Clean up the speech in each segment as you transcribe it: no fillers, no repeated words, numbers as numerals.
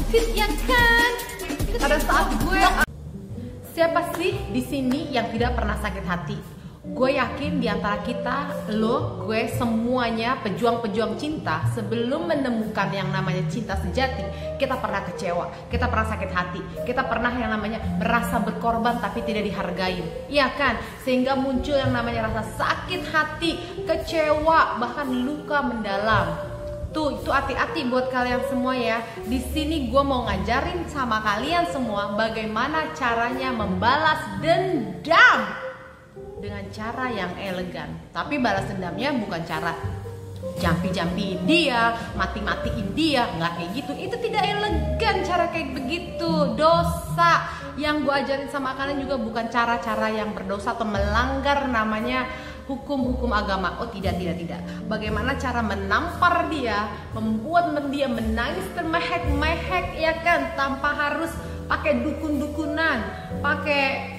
sakit ya kan? Pada saat gue, siapa sih di sini yang tidak pernah sakit hati? Gue yakin di antara kita, lo, gue, semuanya pejuang-pejuang cinta, sebelum menemukan yang namanya cinta sejati, kita pernah kecewa, kita pernah sakit hati, kita pernah yang namanya merasa berkorban tapi tidak dihargain, iya kan? Sehingga muncul yang namanya rasa sakit hati, kecewa, bahkan luka mendalam. Tuh, itu hati-hati buat kalian semua ya. Di sini gue mau ngajarin sama kalian semua bagaimana caranya membalas dendam dengan cara yang elegan. Tapi balas dendamnya bukan cara jampi-jampiin dia, mati-matiin dia, nggak kayak gitu. Itu tidak elegan cara kayak begitu. Dosa. Yang gue ajarin sama kalian juga bukan cara-cara yang berdosa atau melanggar namanya hukum-hukum agama. Oh tidak. Bagaimana cara menampar dia, membuat dia menangis termehek-mehek ya kan, tanpa harus pakai dukun-dukunan, pakai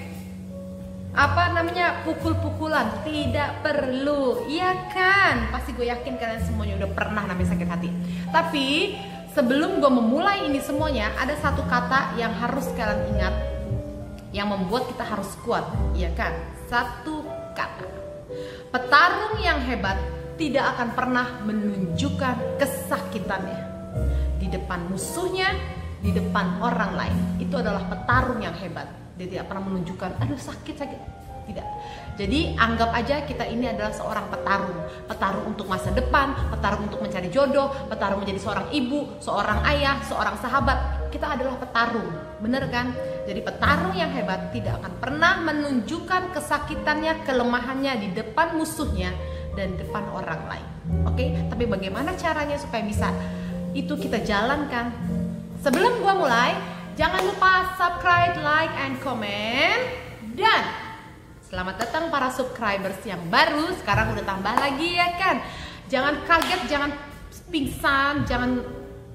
pukul-pukulan, tidak perlu, iya kan? Pasti gue yakin kalian semuanya udah pernah namanya sakit hati. Tapi sebelum gue memulai ini semuanya, ada satu kata yang harus kalian ingat, yang membuat kita harus kuat, iya kan? Satu kata, petarung yang hebat tidak akan pernah menunjukkan kesakitannya di depan musuhnya, di depan orang lain. Itu adalah petarung yang hebat. Dia tidak pernah menunjukkan, aduh sakit. Tidak. Jadi anggap aja kita ini adalah seorang petarung. Petarung untuk masa depan, petarung untuk mencari jodoh, petarung menjadi seorang ibu, seorang ayah, seorang sahabat. Kita adalah petarung, bener kan? Jadi petarung yang hebat tidak akan pernah menunjukkan kesakitannya, kelemahannya di depan musuhnya dan depan orang lain. Oke? Tapi bagaimana caranya supaya bisa itu kita jalankan? Sebelum gua mulai, jangan lupa subscribe, like, and comment. Dan selamat datang para subscribers yang baru. Sekarang udah tambah lagi ya kan. Jangan kaget, jangan pingsan, jangan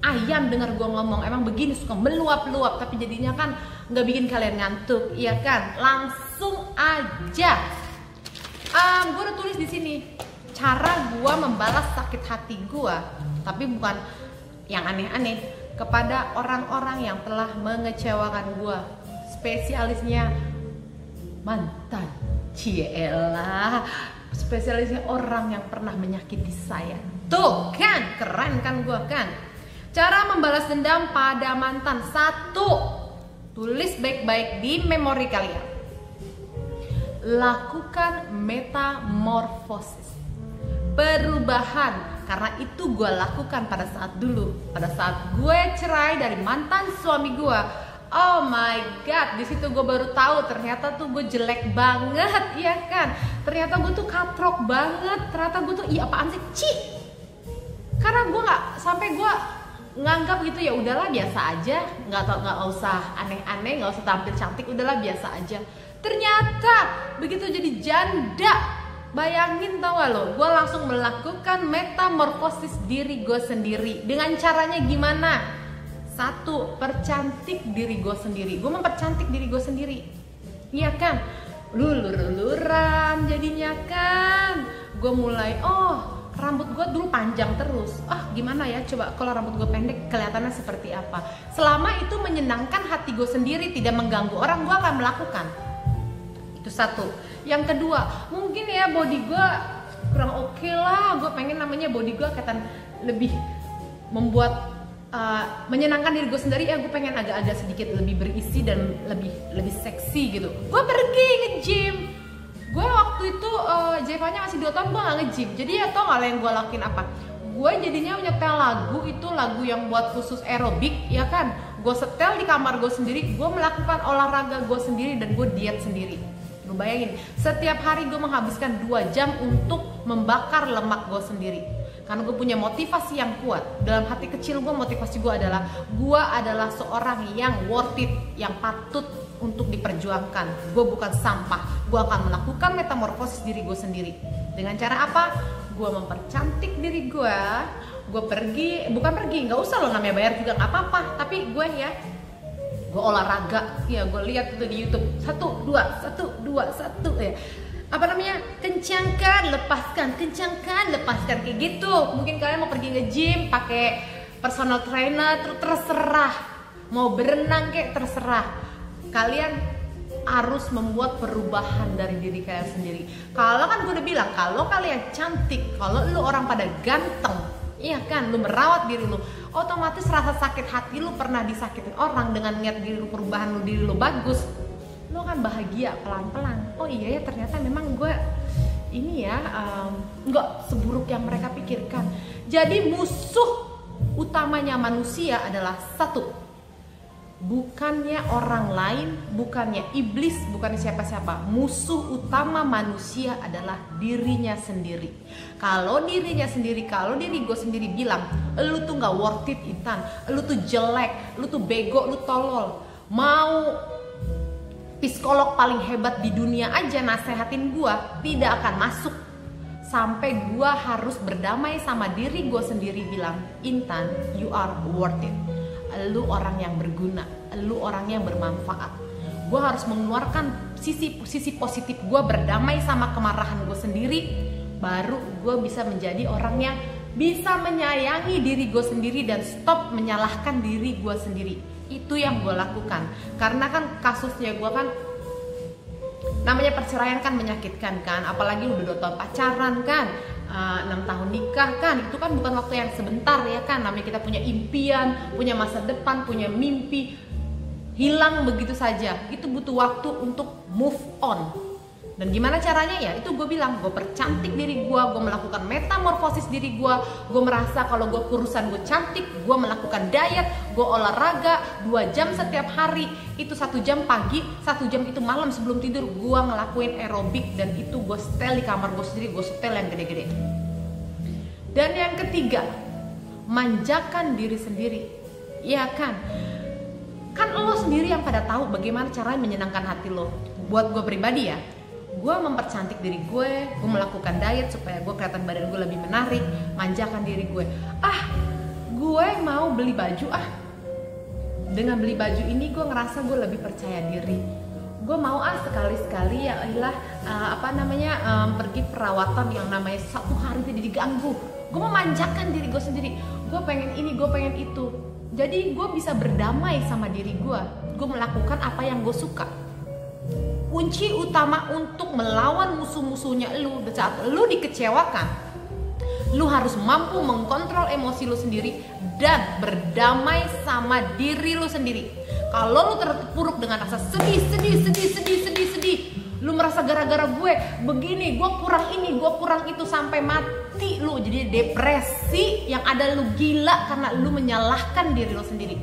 ayam dengar gua ngomong. Emang begini suka meluap-luap, tapi jadinya kan nggak bikin kalian ngantuk, iya kan? Langsung aja. Gua udah tulis di sini cara gua membalas sakit hati gua, tapi bukan yang aneh-aneh. Kepada orang-orang yang telah mengecewakan gue, spesialisnya mantan, cielah, spesialisnya orang yang pernah menyakiti saya. Tuh kan, keren kan gue kan. Cara membalas dendam pada mantan. Satu, tulis baik-baik di memori kalian. Lakukan metamorfosis, perubahan. Karena itu gue lakukan pada saat dulu, pada saat gue cerai dari mantan suami gue. Oh my god, di situ gue baru tahu ternyata tuh gue jelek banget, ya kan? Ternyata gue tuh katrok banget, ternyata gue tuh apaan sih, cih. Karena gue sampai gue nganggap gitu, ya udahlah biasa aja, nggak usah aneh-aneh, nggak usah tampil cantik, udahlah biasa aja. Ternyata begitu jadi janda. Bayangin tau gak lo, gue langsung melakukan metamorfosis diri gue sendiri. Dengan caranya gimana? Satu, percantik diri gue sendiri. Gue mempercantik diri gue sendiri, iya kan? Lulur-luluran jadinya kan. Gue mulai, rambut gue dulu panjang terus. Gimana ya coba kalau rambut gue pendek kelihatannya seperti apa? Selama itu menyenangkan hati gue sendiri, tidak mengganggu orang, gue akan melakukan. Itu satu. Yang kedua, mungkin ya body gue kurang oke lah. Gue pengen namanya body gue kelihatan lebih membuat menyenangkan diri gue sendiri. Gue pengen agak-agak sedikit lebih berisi dan lebih seksi gitu. Gue pergi nge-gym. Gue waktu itu Jevanya masih 2 tahun gue gak nge-gym. Jadi ya tau gak lah yang gue lakuin apa? Gue jadinya nyetel lagu, itu lagu yang buat khusus aerobik ya kan. Gue setel di kamar gue sendiri. Gue melakukan olahraga gue sendiri dan gue diet sendiri. Gue bayangin, setiap hari gue menghabiskan 2 jam untuk membakar lemak gue sendiri. Karena gue punya motivasi yang kuat. Dalam hati kecil gue, motivasi gue adalah seorang yang worth it, yang patut untuk diperjuangkan. Gue bukan sampah. Gue akan melakukan metamorfosis diri gue sendiri. Dengan cara apa? Gue mempercantik diri gue. Gue nggak usah lo namanya bayar juga nggak apa-apa. Tapi gue gue olahraga, ya gue lihat itu di YouTube 1, 2, 1, 2, 1 ya. Kencangkan, lepaskan kayak gitu. Mungkin kalian mau pergi nge-gym pakai personal trainer, terserah. mau berenang kayak terserah. Kalian harus membuat perubahan dari diri kalian sendiri. Kalau kan gue udah bilang, kalau kalian cantik, kalau lu orang pada ganteng, iya kan, lu merawat diri lu, otomatis rasa sakit hati lu pernah disakitin orang dengan niat diri lu, perubahan lu, diri lu bagus, lu akan bahagia pelan-pelan. Oh iya ya, ternyata memang gue ini ya nggak seburuk yang mereka pikirkan. Jadi musuh utamanya manusia adalah satu, bukannya orang lain, bukannya iblis, bukannya siapa-siapa. Musuh utama manusia adalah dirinya sendiri. Kalau dirinya sendiri, kalau diri gue sendiri bilang, lu tuh gak worth it Intan, lu tuh jelek, lu tuh bego, lu tolol, mau psikolog paling hebat di dunia aja nasehatin gue, tidak akan masuk. Sampai gue harus berdamai sama diri gue sendiri, bilang, Intan, you are worth it, lu orang yang berguna, lu orang yang bermanfaat. Gue harus mengeluarkan sisi positif gue, berdamai sama kemarahan gue sendiri, baru gue bisa menjadi orang yang bisa menyayangi diri gue sendiri dan stop menyalahkan diri gue sendiri. Itu yang gue lakukan. Karena kan kasusnya gue kan, namanya perceraian kan menyakitkan kan, apalagi udah 2 tahun pacaran kan, 6 tahun nikah kan, itu kan bukan waktu yang sebentar ya kan. Namanya kita punya impian, punya masa depan, punya mimpi, hilang begitu saja. Itu butuh waktu untuk move on. Dan gimana caranya ya? Itu gue bilang, gue percantik diri gue melakukan metamorfosis diri gue merasa kalau gue kurusan gue cantik, gue melakukan diet, gue olahraga 2 jam setiap hari, itu 1 jam pagi, 1 jam itu malam sebelum tidur, gue ngelakuin aerobik, dan itu gue setel di kamar gue sendiri, gue setel yang gede-gede. Dan yang ketiga, manjakan diri sendiri, ya kan? Kan lo sendiri yang pada tahu bagaimana caranya menyenangkan hati lo. Buat gue pribadi ya, gue mempercantik diri gue melakukan diet supaya gue kelihatan badan gue lebih menarik, manjakan diri gue. Gue mau beli baju, dengan beli baju ini gue ngerasa gue lebih percaya diri. Gue mau sekali-sekali ya pergi perawatan yang namanya 1 hari tidak diganggu. Gue mau manjakan diri gue sendiri. Gue pengen ini, gue pengen itu. Jadi gue bisa berdamai sama diri gue. Gue melakukan apa yang gue suka. Kunci utama untuk melawan musuh-musuhnya lu, saat lu dikecewakan, lu harus mampu mengkontrol emosi lu sendiri dan berdamai sama diri lu sendiri. Kalau lu terpuruk dengan rasa sedih, lu merasa gara-gara gue begini, gue kurang ini, gue kurang itu, sampai mati lu jadi depresi, yang ada lu gila karena lu menyalahkan diri lu sendiri.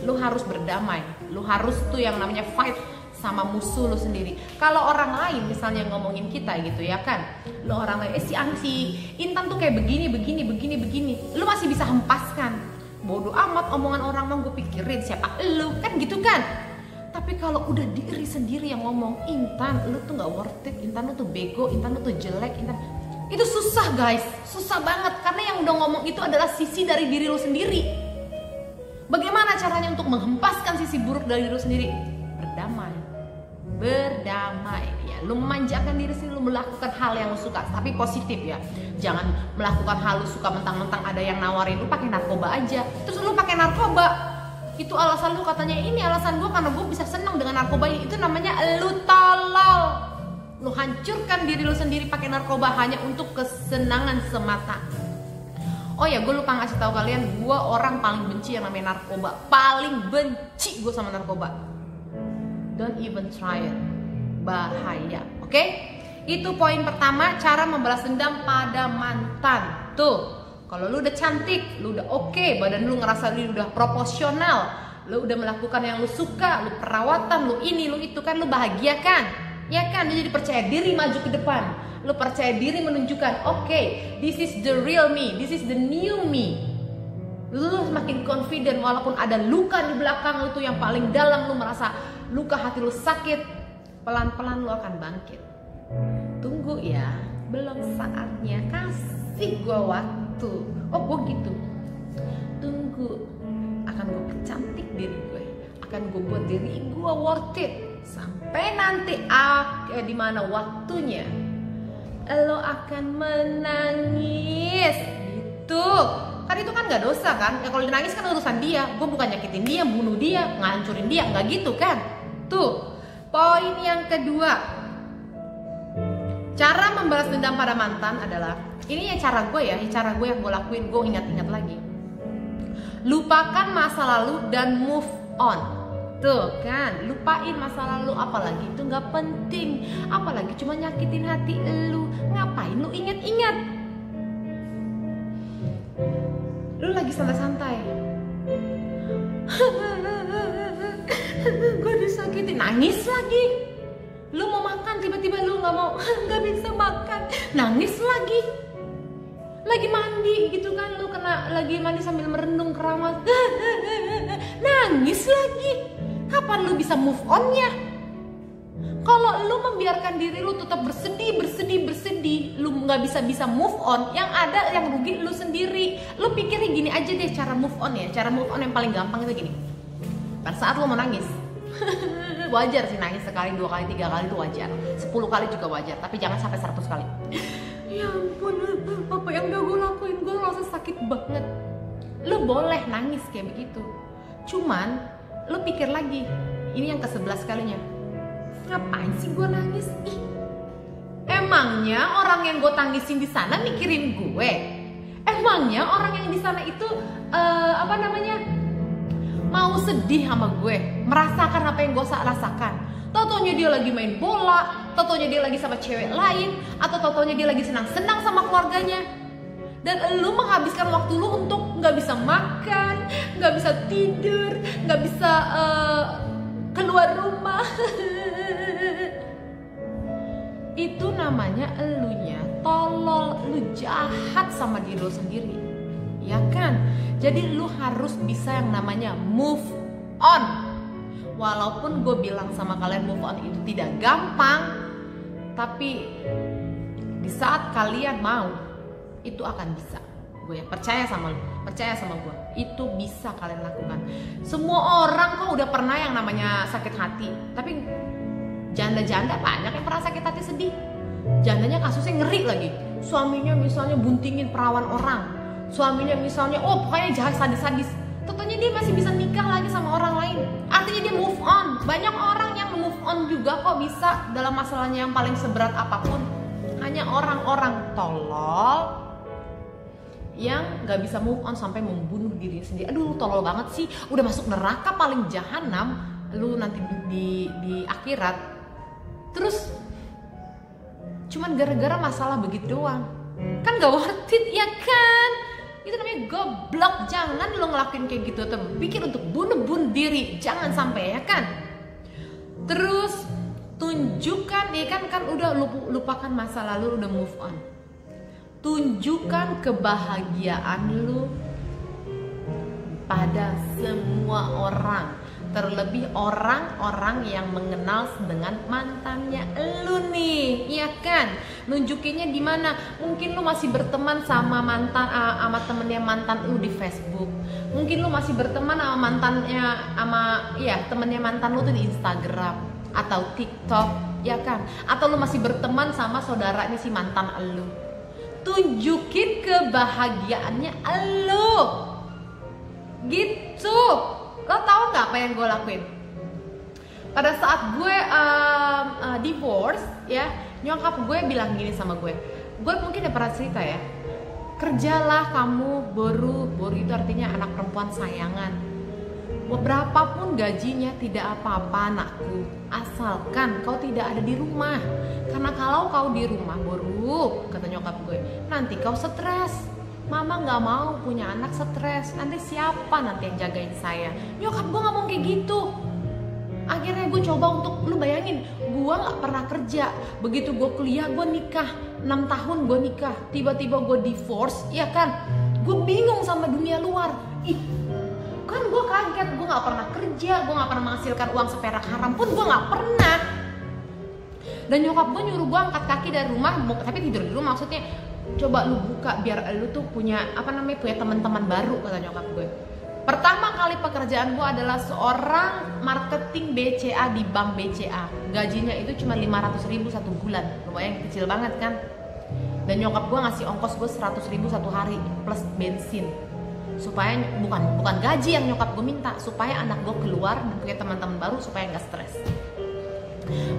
Lu harus berdamai, lu harus tuh yang namanya fight sama musuh lu sendiri. Kalau orang lain misalnya ngomongin kita gitu ya kan, lu orang lain si Intan tuh kayak begini, lu masih bisa hempaskan. Bodoh amat omongan orang, mau gue pikirin siapa lu, kan gitu kan. Tapi kalau udah diri sendiri yang ngomong, Intan lu tuh gak worth it, Intan lu tuh bego, Intan lu tuh jelek, Intan, itu susah guys, susah banget. Karena yang udah ngomong itu adalah sisi dari diri lu sendiri. Bagaimana caranya untuk menghempaskan sisi buruk dari diri lu sendiri? Berdamai ya, lu memanjakan diri sendiri, lu melakukan hal yang lu suka, tapi positif ya. Jangan melakukan hal lu suka mentang-mentang ada yang nawarin lu pakai narkoba aja, terus lu pakai narkoba. Itu alasan lu, katanya ini alasan gue karena gue bisa senang dengan narkoba ini. Itu namanya lu tolol. Lu hancurkan diri lu sendiri pakai narkoba hanya untuk kesenangan semata. Oh ya, gue lupa ngasih tahu kalian, gue orang paling benci yang namanya narkoba. Paling benci gue sama narkoba. Don't even try it, bahaya. Oke? Itu poin pertama, cara membalas dendam pada mantan. Tuh, kalau lu udah cantik, lu udah oke, badan lu ngerasa lu udah proporsional, lu udah melakukan yang lu suka, lu perawatan, lu ini, lu itu, kan lu bahagia kan? Ya kan? Lu jadi percaya diri maju ke depan. Lu percaya diri menunjukkan, oke, this is the real me, this is the new me. Lu semakin confident walaupun ada luka di belakang lu tuh yang paling dalam, lu merasa luka hati lu sakit, pelan-pelan lu akan bangkit. Tunggu ya, belum saatnya, kasih gua waktu. Oh gua gitu, tunggu, akan gua percantik diri gue, akan gua buat diri gua worth it. Sampai nanti di mana waktunya lo akan menangis gitu. Kan itu kan nggak dosa kan? Ya kalau dia nangis kan urusan dia. Gue bukan nyakitin dia, bunuh dia, ngancurin dia, nggak gitu kan? Tuh, poin yang kedua. Cara membalas dendam pada mantan adalah, ini ya cara gue ya, cara gue yang gue lakuin, gue ingat-ingat lagi. Lupakan masa lalu dan move on. Tuh kan, lupain masa lalu, apalagi itu nggak penting, apalagi cuma nyakitin hati lu, ngapain lu inget-inget? Lu lagi santai-santai, gue disakitin, nangis lagi. Lu mau makan, tiba-tiba lu nggak mau, nggak bisa makan, nangis lagi. Lagi mandi gitu kan, lu lagi mandi sambil merendung keramas, nangis lagi. Kapan lu bisa move on-nya? Kalau lu membiarkan diri lu tetap bersedih, lu nggak bisa move on, yang ada yang rugi lu sendiri. Lu pikirnya gini aja deh cara move on ya. Cara move on yang paling gampang itu gini. Pada saat lu mau nangis, wajar sih nangis sekali, 2 kali, 3 kali itu wajar, 10 kali juga wajar, tapi jangan sampai 100 kali. Ya ampun, apa yang udah gue lakuin, gue rasa sakit banget. Lu boleh nangis kayak begitu, cuman lu pikir lagi, ini yang ke-11 kalinya, ngapain sih gue nangis? Ih, emangnya orang yang gue tangisin di sana mikirin gue? Emangnya orang yang di sana itu mau sedih sama gue, merasakan apa yang gue rasakan? Totonya dia lagi main bola, totonya dia lagi sama cewek lain, atau totonya dia lagi senang-senang sama keluarganya. Dan lu menghabiskan waktu lu untuk nggak bisa makan, nggak bisa tidur, nggak bisa keluar rumah. Itu namanya elunya tolol, lu jahat sama diri lu sendiri, ya kan? Jadi lu harus bisa yang namanya move on. Walaupun gue bilang sama kalian move on itu tidak gampang, tapi di saat kalian mau, itu akan bisa. Gue percaya sama lu, percaya sama gue, itu bisa kalian lakukan. Semua orang kok udah pernah yang namanya sakit hati, tapi janda-janda banyak yang pernah sakit hati sedih. Jandanya kasusnya ngeri lagi, suaminya misalnya buntingin perawan orang, suaminya misalnya pokoknya jahat, sadis-sadis, tentunya dia masih bisa nikah lagi sama orang lain, artinya dia move on. Banyak orang yang move on juga kok bisa dalam masalahnya yang paling seberat apapun. Hanya orang-orang tolol yang gak bisa move on sampai membunuh diri sendiri. Aduh, tolol banget sih, udah masuk neraka paling jahanam lu nanti di akhirat, terus cuman gara-gara masalah begitu doang, kan gak worth it ya kan? Itu namanya goblok. Jangan lo ngelakuin kayak gitu atau pikir untuk bunuh diri, jangan sampai, ya kan? Terus tunjukkan, ya kan udah lupakan masa lalu, udah move on. Tunjukkan kebahagiaan lu pada semua orang, terlebih orang-orang yang mengenal dengan mantannya lu nih, ya kan? Nunjukinnya di mana? Mungkin lu masih berteman sama sama temennya mantan lu di Facebook. Mungkin lu masih berteman sama temennya mantan lu tuh di Instagram atau TikTok, ya kan? Atau lu masih berteman sama saudaranya si mantan lu. Tunjukin kebahagiaannya lu, gitu. Lo tau gak apa yang gue lakuin? Pada saat gue divorce, ya, nyokap gue bilang gini sama gue mungkin udah pernah cerita ya, kerjalah kamu, boru itu artinya anak perempuan sayangan. Berapapun gajinya tidak apa-apa anakku, asalkan kau tidak ada di rumah. Karena kalau kau di rumah, boru, kata nyokap gue, nanti kau stres. Mama gak mau punya anak stres, nanti siapa nanti yang jagain saya? Nyokap gue ngomong kayak gitu. Akhirnya gue coba untuk, lu bayangin, gue gak pernah kerja. Begitu gue kuliah, gue nikah, 6 tahun gue nikah, tiba-tiba gue divorce, ya kan? Gue bingung sama dunia luar. Kan gue kaget, gue gak pernah kerja, gue gak pernah menghasilkan uang seperak haram pun, gue gak pernah. Dan nyokap gue nyuruh gue angkat kaki dari rumah, tapi tidur di rumah, maksudnya coba lu buka biar lu tuh punya punya teman-teman baru, kata nyokap gue. Pertama kali pekerjaan gue adalah seorang marketing BCA di bank BCA. Gajinya itu cuma 500.000 satu bulan, lumayan kecil banget kan. Dan nyokap gue ngasih ongkos gue 100.000 satu hari plus bensin. supaya bukan gaji yang nyokap gue minta, supaya anak gue keluar dan punya teman-teman baru supaya nggak stres.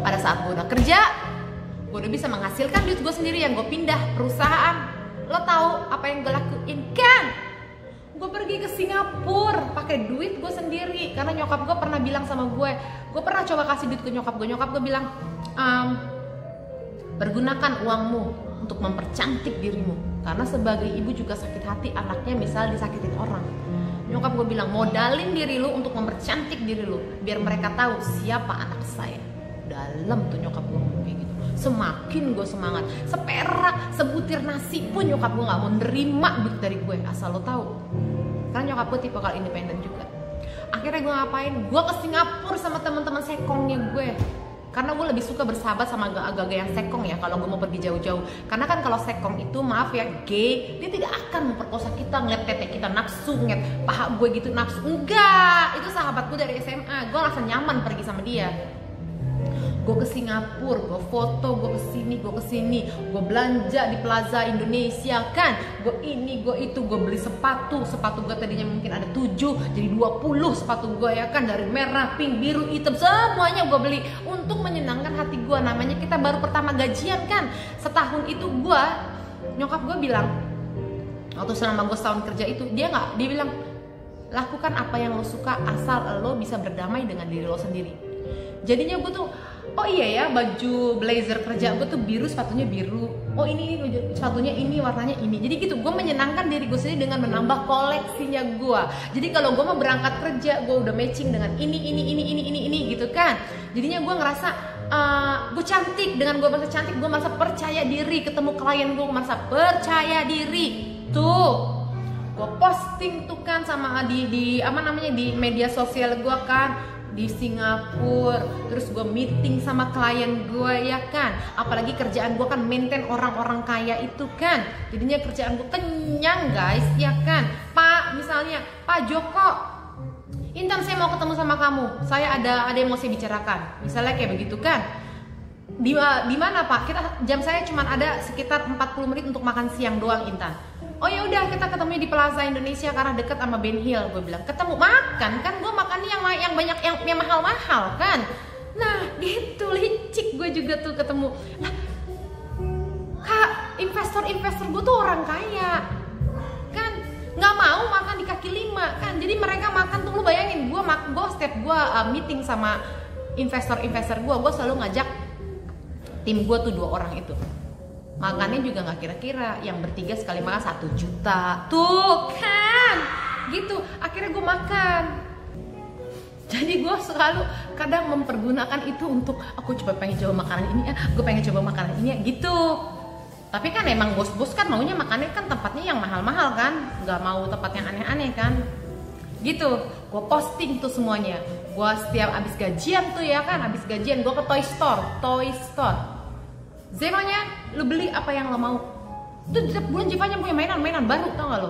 Pada saat gue udah kerja, gue udah bisa menghasilkan duit gue sendiri yang gue pindah perusahaan. Lo tahu apa yang gue lakuin kan? Gue pergi ke Singapura pakai duit gue sendiri karena nyokap gue pernah bilang sama gue pernah coba kasih duit ke nyokap gue bilang, pergunakan uangmu untuk mempercantik dirimu, karena sebagai ibu juga sakit hati anaknya misal disakitin orang. Nyokap gue bilang, modalin diri lu untuk mempercantik diri lu biar mereka tahu siapa anak saya. Dalam tuh nyokap gue ngomong kayak gitu. Semakin gue semangat, seperak, sebutir nasi pun nyokap gue gak mau nerima duit dari gue, asal lo tahu. Karena nyokap gue tipe kalau independen juga. Akhirnya gue ngapain? Gue ke Singapura sama teman-teman sekongnya gue. Karena gue lebih suka bersahabat sama agak-agak yang sekong ya kalau gue mau pergi jauh-jauh. Karena kan kalau sekong itu, maaf ya, gay, dia tidak akan memperkosa kita, ngeliat tete kita nafsu, ngeliat paha gue gitu nafsu. Enggak, itu sahabat gue dari SMA. Gue rasa nyaman pergi sama dia. Gue ke Singapura, gue foto, gue kesini, gue belanja di Plaza Indonesia kan, gue ini, gue itu, gue beli sepatu gue tadinya mungkin ada 7 jadi 20 sepatu gue ya kan, dari merah, pink, biru, hitam, semuanya gue beli untuk menyenangkan hati gue. Namanya kita baru pertama gajian kan, setahun itu nyokap gue bilang, waktu selama gue setahun kerja itu, dia bilang, lakukan apa yang lo suka asal lo bisa berdamai dengan diri lo sendiri. Jadinya gue tuh, oh iya ya, baju blazer kerja gue tuh biru, sepatunya biru. Oh ini sepatunya ini, warnanya ini. Jadi gitu, gue menyenangkan diri gue sendiri dengan menambah koleksinya gue. Jadi kalau gue mau berangkat kerja, gue udah matching dengan ini gitu kan. Jadinya gue ngerasa gue cantik. Dengan gue merasa cantik, gue merasa percaya diri. Ketemu klien gue merasa percaya diri. Tuh, gue posting tuh kan sama di media sosial gue kan, di Singapura, terus gue meeting sama klien gue ya kan, apalagi kerjaan gue kan maintain orang-orang kaya itu kan, jadinya kerjaan gue kenyang guys ya kan. Misalnya Pak Joko, Intan saya mau ketemu sama kamu, saya ada yang mau saya bicarakan, misalnya kayak begitu kan. Di mana Pak? Jam saya cuma ada sekitar 40 menit untuk makan siang doang Intan. Oh ya udah, kita ketemu di Plaza Indonesia karena deket sama Ben Hill. Gue bilang ketemu makan kan, gue makannya yang banyak yang mahal-mahal kan. Nah gitu, licik gue juga tuh ketemu. Nah kak, investor gue tuh orang kaya kan, nggak mau makan di kaki lima kan. Jadi mereka makan tuh, lu bayangin, gue setiap gue meeting sama investor gue selalu ngajak tim gue tuh 2 orang itu. Makannya juga nggak kira-kira, yang bertiga sekali makan 1 juta tuh kan, gitu. Akhirnya gue makan. Jadi gue selalu kadang mempergunakan itu untuk aku pengen coba makanan ini ya, gue pengen coba makanan ini ya, gitu. Tapi kan emang bos-bos kan maunya makannya kan tempatnya yang mahal-mahal kan, nggak mau tempat yang aneh-aneh kan, gitu. Gue posting tuh semuanya. Gue setiap abis gajian tuh ya kan, abis gajian gue ke toy store. Zemanya, lu beli apa yang lo mau. Tuh tiap bulan Jivanya punya mainan baru, tau gak lo?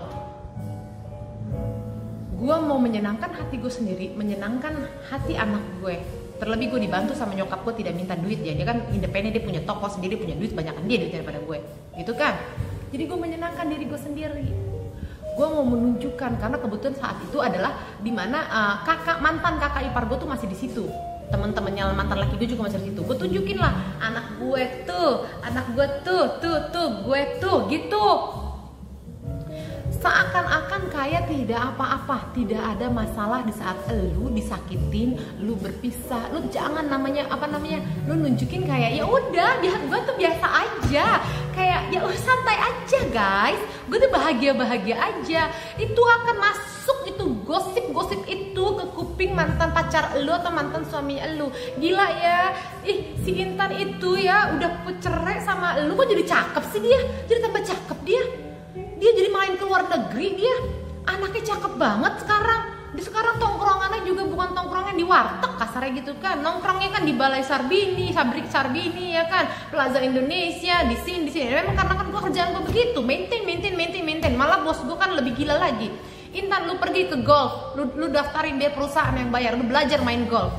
Gue mau menyenangkan hati gue sendiri, menyenangkan hati anak gue. Terlebih gue dibantu sama nyokap gue, tidak minta duit ya. Dia kan independen, dia punya toko sendiri, punya duit, banyakan dia duit daripada gue, gitu kan. Jadi gue menyenangkan diri gue sendiri. Gue mau menunjukkan, karena kebetulan saat itu adalah dimana mantan kakak ipar gue tuh masih di situ. Teman-temannya mantan laki gue juga masih di situ. Gue tunjukin lah, anak gue tuh gue tuh gitu. Seakan-akan kayak tidak apa-apa, tidak ada masalah di saat lu disakitin, lu berpisah. Lu jangan lu nunjukin kayak ya udah, gue tuh biasa aja, kayak ya santai aja guys, gue tuh bahagia aja. Itu akan masuk itu gosip itu ke kuping mantan pacar lu atau mantan suami lu. Gila ya, si Intan itu ya udah cerai sama lu, kok jadi cakep sih dia, jadi tambah cakep dia jadi main ke luar negeri, dia anaknya cakep banget sekarang. Sekarang tongkrongannya juga bukan tongkrongan di warteg kasarnya gitu kan, nongkrongnya kan di Balai Sarbini, Sabrik Sarbini ya kan, Plaza Indonesia, di sini. Memang karena kan gue kerjaan gue begitu, maintain. Malah bos gue kan lebih gila lagi. Intan, lu pergi ke golf, lu daftarin dia perusahaan yang bayar, lu belajar main golf.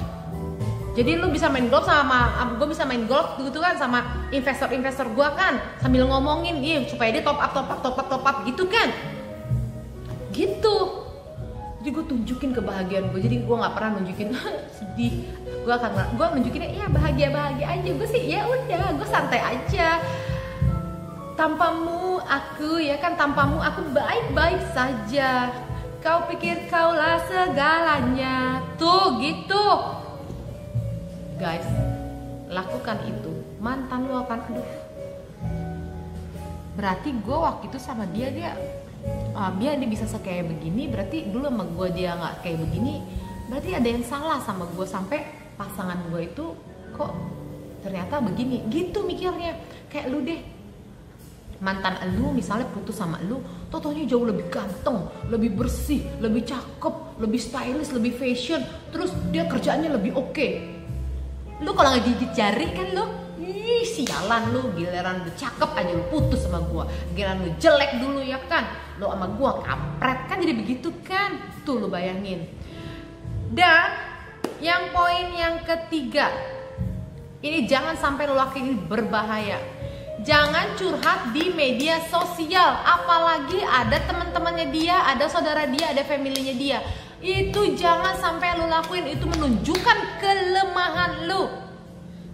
Jadi lu bisa main golf gue bisa main golf gitu kan sama investor gue kan, sambil ngomongin supaya dia top up gitu kan. gitu. Jadi gue tunjukin kebahagiaan gue, jadi gue nggak pernah nunjukin sedih. Gue nunjukinnya ya bahagia aja. Gue sih ya udah, gue santai aja. Tanpamu aku ya kan, tanpamu aku baik-baik saja. Kau pikir kaulah segalanya. Tuh gitu. Guys, lakukan itu. Mantan lu akan berarti gue waktu itu sama dia dia bisa kayak begini, berarti dulu sama gue dia nggak kayak begini, berarti ada yang salah sama gue sampai pasangan gue itu kok ternyata begini gitu mikirnya. Kayak lu deh, mantan lu misalnya putus sama lu, totonya jauh lebih ganteng, lebih bersih, lebih cakep, lebih stylish, lebih fashion, terus dia kerjaannya lebih oke. Lu kalau ngegigit jari kan lu, ih sialan lu, giliran lu cakep aja lu putus sama gua, giliran lu jelek dulu ya kan, lu sama gua kampret kan, jadi begitu kan. Tuh lu bayangin. Dan yang poin yang ketiga, ini jangan sampai lu laki ini berbahaya. Jangan curhat di media sosial, apalagi ada teman-temannya dia, ada saudara dia, ada familynya dia. Itu jangan sampai lu lakuin, itu menunjukkan kelemahan lu.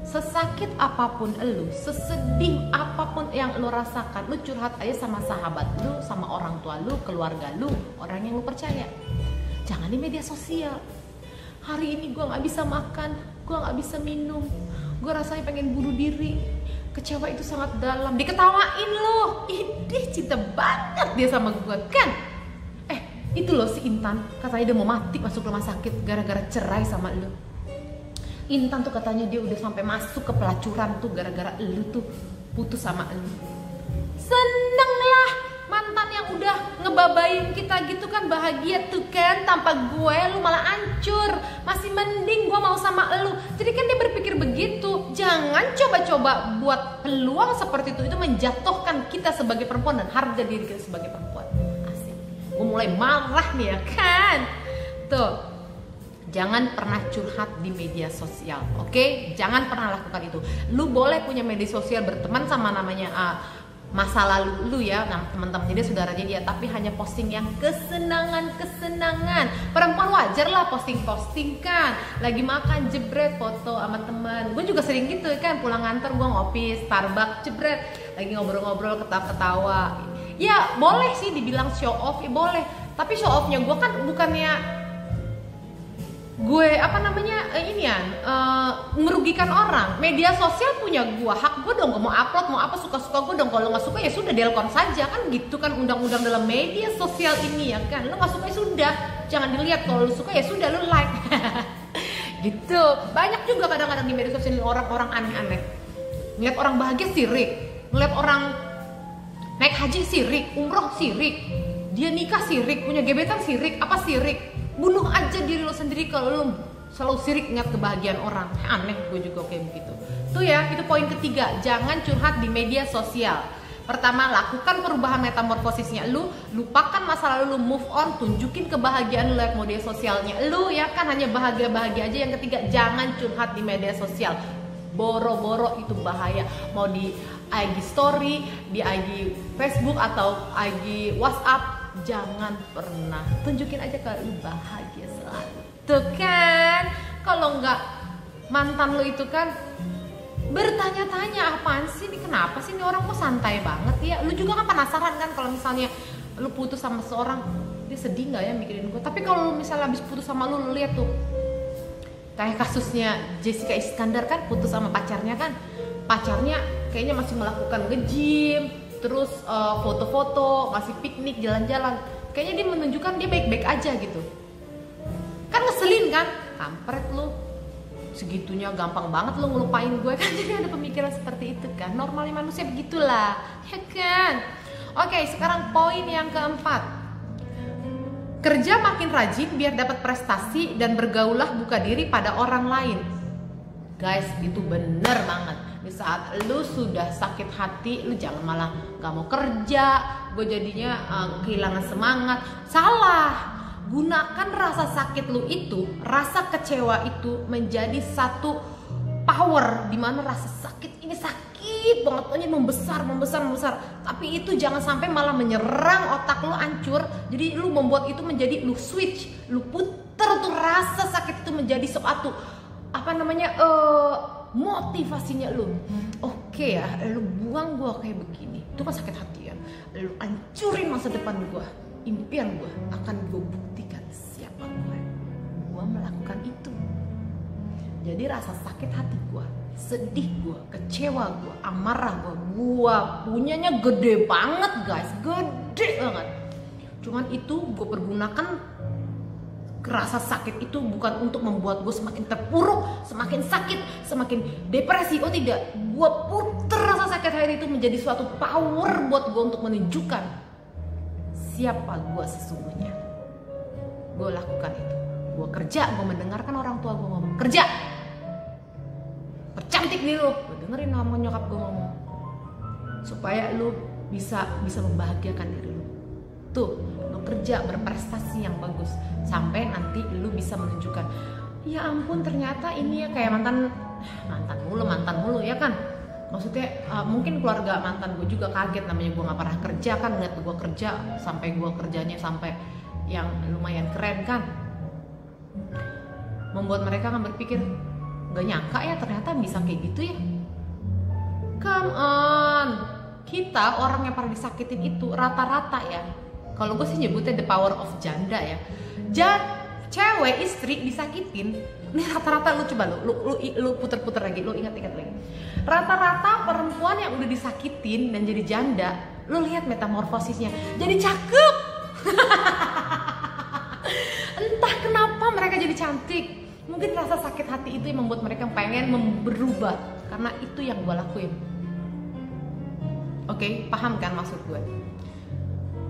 Sesakit apapun lu, sesedih apapun yang lu rasakan, lu curhat aja sama sahabat lu, sama orang tua lu, keluarga lu, orang yang lu percaya. Jangan di media sosial. Hari ini gue gak bisa makan, gue gak bisa minum, gue rasanya pengen bunuh diri, kecewa itu sangat dalam, diketawain lo. Idih, cinta banget dia sama gue kan. Itu loh si Intan, katanya dia mau mati masuk rumah sakit gara-gara cerai sama lo. Intan tuh katanya dia udah sampai masuk ke pelacuran tuh gara-gara lo tuh putus sama lo. Seneng lah mantan yang udah ngebabain kita gitu kan, bahagia tuh kan, tanpa gue lu malah hancur. Masih mending gue mau sama lu. Jadi kan dia berpikir begitu. Jangan coba-coba buat peluang seperti itu menjatuhkan kita sebagai perempuan dan harga diri kita sebagai perempuan. Asik. Gue mulai marah nih ya kan. Tuh, jangan pernah curhat di media sosial, oke? Jangan pernah lakukan itu. Lu boleh punya media sosial, berteman sama namanya masa lalu lu ya, teman-temannya dia, saudaranya dia, tapi hanya posting yang kesenangan. Perempuan wajar lah posting kan, lagi makan jebret foto sama teman. Gue juga sering gitu kan, pulang nganter gue ngopi Starbucks jebret, lagi ngobrol-ngobrol ketawa-ketawa. Ya boleh sih dibilang show off, ya boleh. Tapi show offnya gue kan bukannya gue merugikan orang. Media sosial punya gue, hak gue dong, gue mau upload mau apa, suka-suka gue dong. Kalau nggak suka ya sudah, delete saja kan, gitu kan undang-undang dalam media sosial ini ya kan. Lo nggak suka ya sudah, jangan dilihat. Kalau lo suka ya sudah, lo like. Gitu. Banyak juga kadang-kadang di media sosial orang-orang aneh-aneh. Ngeliat orang bahagia sirik, ngeliat orang naik haji sirik, umroh sirik, dia nikah sirik, punya gebetan sirik, apa sirik. Bunuh aja diri lo sendiri kalau lo selalu sirik ingat kebahagiaan orang. Aneh, gue juga kayak begitu. Tuh ya, itu poin ketiga. Jangan curhat di media sosial. Pertama, lakukan perubahan metamorfosisnya lu. Lupakan masa lalu lu, move on. Tunjukin kebahagiaan lu lewat media sosialnya lu ya kan, hanya bahagia-bahagia aja. Yang ketiga, jangan curhat di media sosial. Boro-boro itu bahaya. Mau di IG story, di IG Facebook atau IG WhatsApp, jangan pernah. Tunjukin aja kalau lu bahagia selalu. Tuh kan, kalau nggak mantan lu itu kan bertanya-tanya, apaan sih ini, kenapa sih ini orang kok santai banget ya. Lu juga kan penasaran kan kalau misalnya lu putus sama seorang, dia sedih nggak ya mikirin gue. Tapi kalau lu misalnya habis putus sama lu lihat tuh kayak kasusnya Jessica Iskandar kan, putus sama pacarnya kan, pacarnya kayaknya masih melakukan nge-gym, terus foto-foto, masih piknik, jalan-jalan. Kayaknya dia menunjukkan dia baik-baik aja gitu. Kan ngeselin kan? Kampret lu. Segitunya gampang banget lu ngelupain gue kan. Jadi ada pemikiran seperti itu kan. Normalnya manusia begitulah, ya kan? Oke, sekarang poin yang keempat. Kerja makin rajin biar dapat prestasi dan bergaulah buka diri pada orang lain. Guys, itu bener banget. Di saat lu sudah sakit hati, lu jangan malah gak mau kerja, gue jadinya kehilangan semangat. Salah. Gunakan rasa sakit lu itu, rasa kecewa itu menjadi satu power, dimana rasa sakit ini sakit sakit banget, pokoknya membesar. Tapi itu jangan sampai malah menyerang otak lo, hancur. Jadi lu membuat itu menjadi, lu switch, lu puter tuh rasa sakit itu menjadi suatu motivasinya lu. Oke ya, lu buang gua kayak begini, itu kan sakit hati ya. Lu hancurin masa depan gua, impian gua, akan gua buktikan siapa gua melakukan itu. Jadi rasa sakit hati gua, sedih gua, kecewa gua, amarah gua punyanya gede banget guys, gede banget. Cuman itu gua pergunakan rasa sakit itu bukan untuk membuat gue semakin terpuruk, semakin sakit, semakin depresi. Oh tidak, gue puter rasa sakit hati itu menjadi suatu power buat gue untuk menunjukkan siapa gue sesungguhnya. Gue lakukan itu. Gue kerja, gue mendengarkan orang tua gue ngomong, kerja, percantik diri lu. Gue dengerin sama nyokap gue ngomong, supaya lu bisa membahagiakan diri lu. Tuh, lu kerja, berprestasi yang bagus, sampai nanti lu bisa menunjukkan, ya ampun ternyata ini ya kayak mantan mulu ya kan. Maksudnya mungkin keluarga mantan gue juga kaget, namanya gue nggak pernah kerja kan, ngeliat gue kerja sampai gue kerjanya sampai yang lumayan keren kan, membuat mereka kan berpikir, nggak nyangka ya ternyata bisa kayak gitu ya. Come on, kita orang yang pernah disakitin itu rata-rata ya, kalau gue sih nyebutnya the power of janda ya. Cewek istri disakitin, ini rata-rata, lu coba lu puter-puter lagi, lu ingat-ingat lagi. Rata-rata perempuan yang udah disakitin dan jadi janda, lu lihat metamorfosisnya, jadi cakep. Entah kenapa mereka jadi cantik. Mungkin rasa sakit hati itu yang membuat mereka pengen berubah, karena itu yang gue lakuin. Oke, paham kan maksud gue?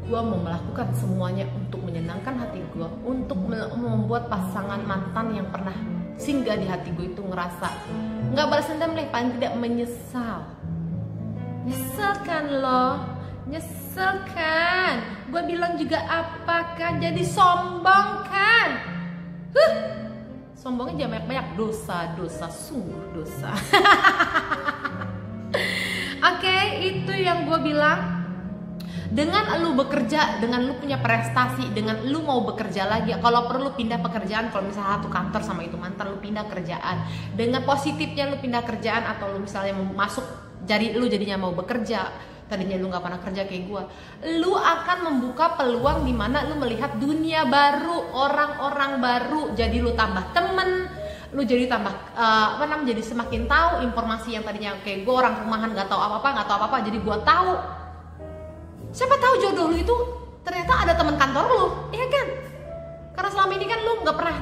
Gue mau melakukan semuanya untuk menyenangkan hati gue, untuk membuat pasangan mantan yang pernah singgah di hati gue itu ngerasa nggak balas dendam deh, paling tidak menyesal. Nyesel kan lo? Nyesel kan? Gue bilang juga apa kan? Jadi sombong kan? Sombongnya jangan banyak-banyak, dosa, sungguh dosa. Oke, itu yang gue bilang. Dengan lu bekerja, dengan lu punya prestasi, dengan lu mau bekerja lagi, kalau perlu pindah pekerjaan, kalau misalnya satu kantor sama itu mantan, lu pindah kerjaan. Dengan positifnya lu pindah kerjaan, atau lu misalnya mau masuk, jadi lu jadinya mau bekerja, tadinya lu nggak pernah kerja kayak gue, lu akan membuka peluang di mana lu melihat dunia baru, orang-orang baru, jadi lu tambah temen, lu jadi tambah jadi semakin tahu informasi yang tadinya kayak gue orang rumahan nggak tahu apa-apa, jadi gue tahu. Siapa tahu jodoh lu itu ternyata ada teman kantor lu, iya kan? Karena selama ini kan lu nggak pernah